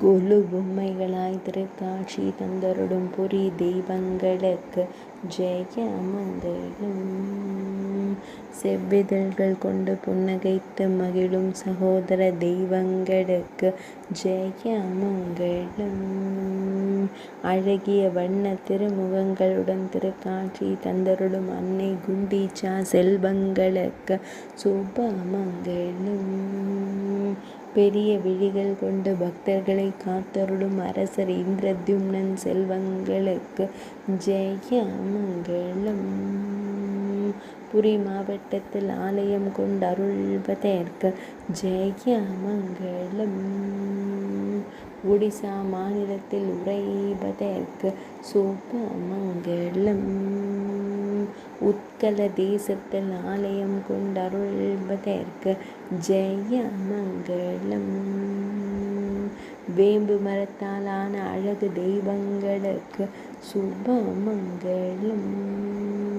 கொலு பொம்மைகளாய் திருக்காட்சி தந்தருளும் பொறி தெய்வங்களுக்கு ஜெயமங்கலம். செவ்விதழ்கள் கொண்டு புன்னகைத்து மகிழும் சகோதர தெய்வங்களுக்கு ஜெயமங்கலம். அழகிய வண்ண திருமுகங்களுடன் திருக்காட்சி தந்தருளும் அன்னை குண்டீச்சா செல்வங்களுக்கு சுபமங்கலம். பெரிய விழிகள் கொண்டு பக்தர்களை காத்தருளும் அரசர் இந்திரத்யும்னன் செல்வங்களுக்கு ஜெயமங்கலம். புரி மாவட்டத்தில் ஆலயம் கொண்டு அருள்வதற்கு ஜெயமங்கலம். ஒடிசா மாநிலத்தில் உறைவதற்கு சுபமங்கலம். உத்கல தேசத்தில் ஆலயம் கொண்டு அருள்வதற்கு ஜெயமங்கலம். வேம்பு மரத்தாலான அழகு தெய்வங்களுக்கு சுபமங்கலம்.